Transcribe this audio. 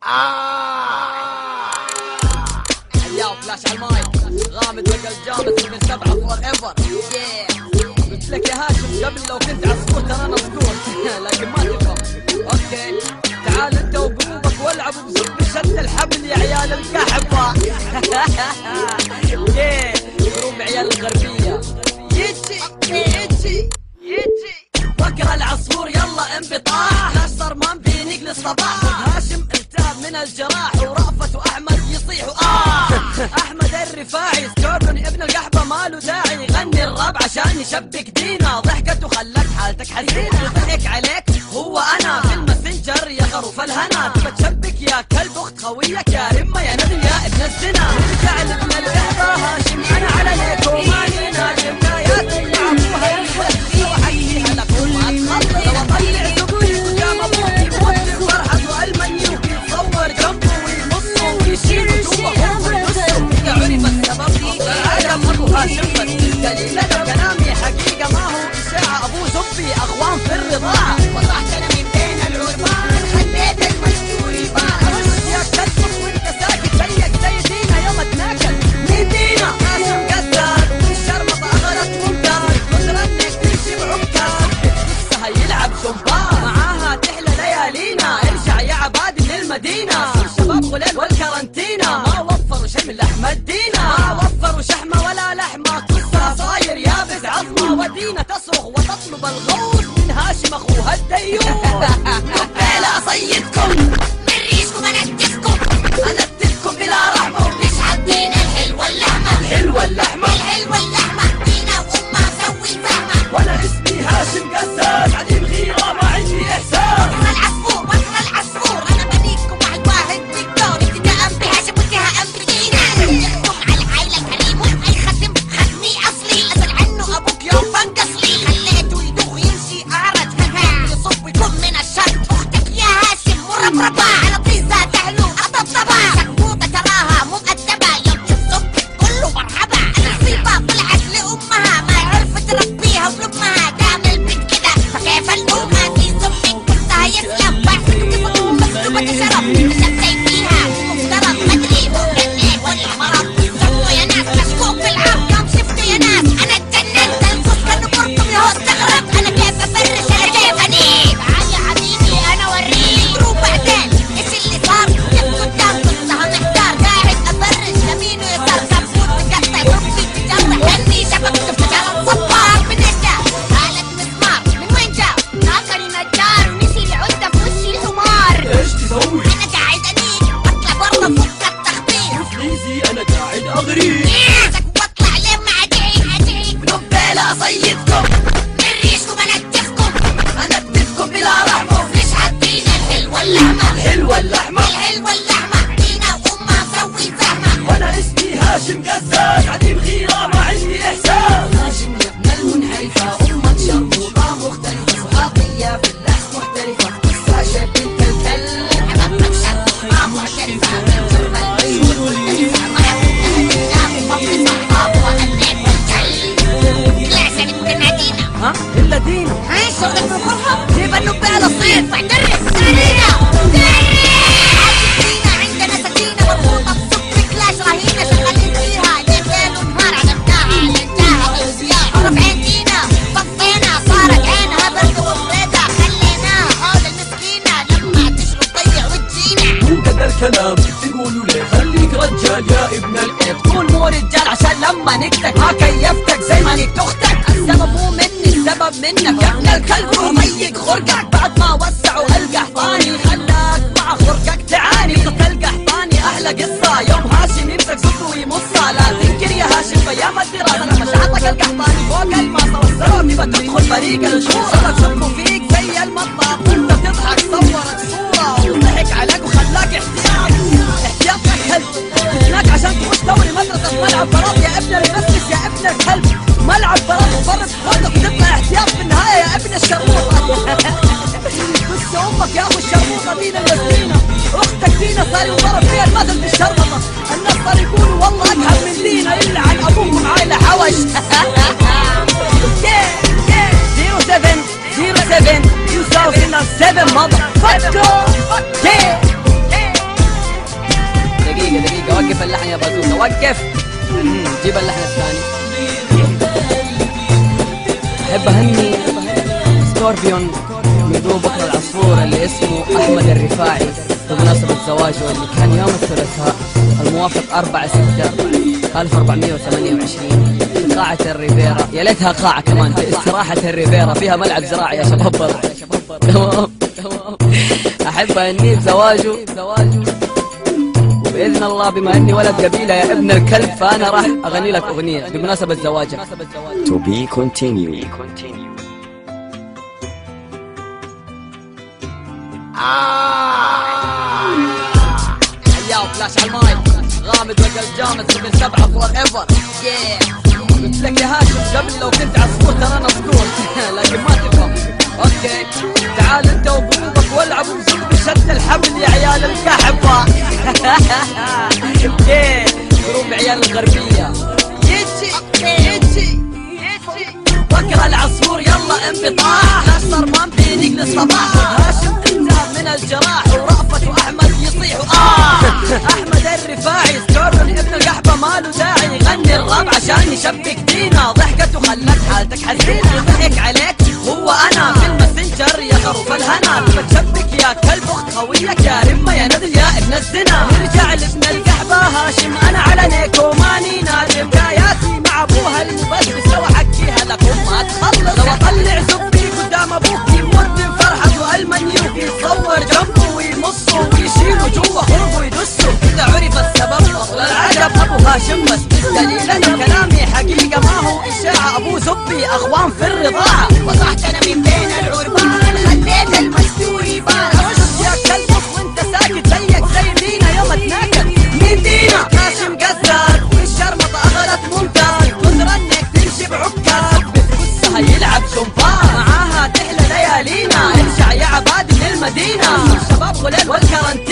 يا فلاش على المايك غامض وقلب جامد 7 فور ايفر. قلت لك يا هاشم قبل لو كنت عصفور ترى انا صقور لكن ما تفهم. اوكي تعال انت وقلوبك والعبوا بزب شد الحبل يا عيال الكحبه. قروب عيال الغربيه يجي بكره العصفور يلا انبطاح. لا صرمان بينقل الصباح. هاشم التهب من الجراح ورأفت واحمد يصيحوا احمد الرفاعي سكوربن ابن القحبه ماله داعي يغني الراب عشان يشبك دينا. ضحكت وخلت حالتك حزينه. ضحك عليك هو انا في الماسنجر يا غروف الهنا. تبى تشبك يا كلب اخت خويك يا رمه يا ندم يا ابن الزنا. رجع لابن القحبه هاشم انا على ليك وماني ناجم. يا تلعبوها وحيي على كل ما تخلص. لو اطلع سبوي قدام ابوك يموت فرحه والمنيو يتصور جنبه ويمصه ويشيل وجوه ويدسه. اذا عرف السبب العالم ابو هاشم بس دليل كلامي حقيقه ما هو اشاعه. ابو زبي اخوان في الرضاعه. وضحتنا من بين العربان خليت المشهور يبان. يا كلب وانت ساكت زيك زي دينا يلا تناكل مين دينا. هاشم قدر والشرمطه اخرت ممتاز. قدر انك تمشي بعكاز لسه يلعب شمبان. معاها تحلى ليالينا. ارجع يا عبادي من المدينه. شباب غليل والكرنتينا ما وفروا شيء من لحمه دينا. ما وفروا شحمه ولا لحمه كسها صاير يابس عظمه. ودينا تصرخ وتطلب الغوث من هاشم اخوها الديوث. لا صيدكم من ريشكم انتفكم. انتفكم بلا رحمه ومش عدينا الحلوه اللحمه. الحلوه اللحمه الحلوه اللحمه دينا وامها مسوي فهمه. وانا اسمي هاشم قزاز عديم غيره ما عندي احساس. بكره العصفور بكره العصفور انا بنيكم واحد واحد دكتور. ابتداء بهاشم وانتهاء بدينا. يحكم على العائله الكريم الختم ختمي اصلي. اسال عنه ابوك يوم فنقصلي. خليته يدوخ يمشي اعرج يصب يكون من الشر. اختك يا هاشم مربربه على طيزه تحلو اطبطبه. شكوطه تراها مؤدبه يوم تشوف كله مرحبا. النصيبه طلعت لامها ما عرفت تربيها ولامها. دام البنت كده فكيف الام دي زمك قلتها يسلم. بعثك بفضل مكتوبه شرف نسيت فيها مفترض مدري ممكن ليه ولا مرض. سووا يا ناس مشكوك في العرض يوم شفتوا يا ناس. انا اتجننت القص كانه بركم يهو استغرب. انا كيف افرش انا كيف انيب. تعال يا حبيبي انا اوريك روح بعدين ايش اللي صار. كيف قدام كنتها محتار قاعد افرش يمين ويسار. كبوت مقطع ربي تجرح اني شبكت في تجارة صبار. من ايش جا قالت مسمار من وين جا. ناقري نجار ونسي العدة في وشي الحمار. ايش تسوي؟ انا قاعد انيك واطلع برا فك التخطيط. فليزي انا قاعد اغريك. واطلع لين ما اجيك بنبيلة اصيدكم من ريشكم انتفكم. انتفكم بلا رحمة ومش عدينا الحلوة اللحمة. الحلوة اللحمة الحلوة اللحمة دينا وامها مسوي فهمة. وانا اسمي هاشم قزاز عديم غيرة ما عندي احساس. هاشم يا ابن المنحرفة امك شرموطة مختلفة. صحابية في اللحس محترفة قصة شكل كالكل. عبابك شرموطة محترفة من جرم العيون مختلفة. ما يحبها مفضل صحاب وأنك والكل. لا عشان كنا دينا ها الا دينا. ها شغلك من فرحة جيب النبي على الصين. فاعترف دينا عندنا سكينة مربوطة بصف كلاش رهينة. شغالين فيها ليل ونهار عملناها علمناها بالزيار. رفعين دينا طفينا صارت عينها برد وبريدة. خليناها حول المسكينة لما تشرب تضيع وتجينا. مو كذا الكلام تقولوا ليه. خليك رجال يا ابن الإب. تكون مو رجال عشان لما نكتك ما كيفتك زي ما نكت اختك. السبب مو مني السبب منك يا ابن الكلب. وضيق خرقك بعد ما وسعوا القحطاني. خلاك مع خرقك تعاني. قصة القحطاني احلى قصة يوم هاشم يمسك صوته ويمصها. لا تنكر يا هاشم في ايام الدراسة لما شعطك القحطاني فوق الماسة والسرور تبى تدخل فريق الشورى. شكوا فيك زي المطاط وانت بتضحك. صورك صورة وضحك عليك وخلاك احتياط. احتياطك كلب هناك عشان تخش دوري مدرسة ملعب بلاط يا ابن المسلس يا ابن الكلب. ملعب بلاط وفرد خدك وتطلع احتياط في النهاية يا ابن الشرموطة. بس امك يا ابو الشرموطة دينا المسكينة. اختك دينا صار يضرب فيها المثل في الشرمطة. الناس صار يقولوا والله اكحل من دينا الا عن ابوكم عائلة حوش. 07 2007 motherfucker. بكر العصفور اللي اسمه أحمد الرفاعي بمناسبة زواجه اللي كان يوم الثلاثاء الموافق 4/6/1428 في قاعة الريفيرا. يا ليتها قاعة كمان في استراحة الريفيرا، فيها ملعب زراعي يا شباب برا. تمام. أحب أهنيه بزواجه، وبإذن الله بما إني ولد قبيلة يا ابن الكلب فأنا راح أغني لك أغنية بمناسبة زواجك. To be continued. ياو فلاش على المايك، غامض وقلب جامد 7 فور ايفر. قلت لك يا هاشم قبل لو كنت عصفور ترى انا صقور لكن ما تفهم. اوكي تعال انت وبروبك والعبوا بزبي شد الحبل يا عيال الكحبة. جروب عيال الغربية يجي بكر العصفور يلا انبطاح، نصر ما بينك للصباح، هاشم انتهى من الجراح ورأفت واحمد يصيحوا احمد الرفاعي سكورن ابن القحبة ماله داعي يغني الراب عشان يشبك دينا، ضحكت وخلت حالتك حزينة، ضحك عليك هو انا في الماسنجر يا غروف الهنا، بتشبك يا كلب اخت خويك يا رمة يا ندل يا ابن الزنا، نرجع لابن القحبة هاشم انا على نيكو ماني نادم حكاياتي مع ابوها المبسبس لو احكيها لكم ما تخلص، لو اطلع زبي قدام ابوك يموت من فرحته المنيو يصور جنبه ويمصه ويشيله جوا خربه ويدسه، اذا عرف السبب فضل العجب ابو هاشم بس بالدليل انا كلامي حقيقة ما هو اشاعة، ابو زبي اخوان في الرضاعة، وضحت انا من بين العربان خليت المستور يبان، يا كلب وانت ساكت زيك زي دينا يوم تناكل مين دينا، هاشم قزار والشرمطة اخذت ممتاز، قدر انك تمشي بعكاز بتبصها يلعب شمبان، معاها تحلى ليالينا ارجع يا عبادي للمدينة، الشباب غلال والكرنتين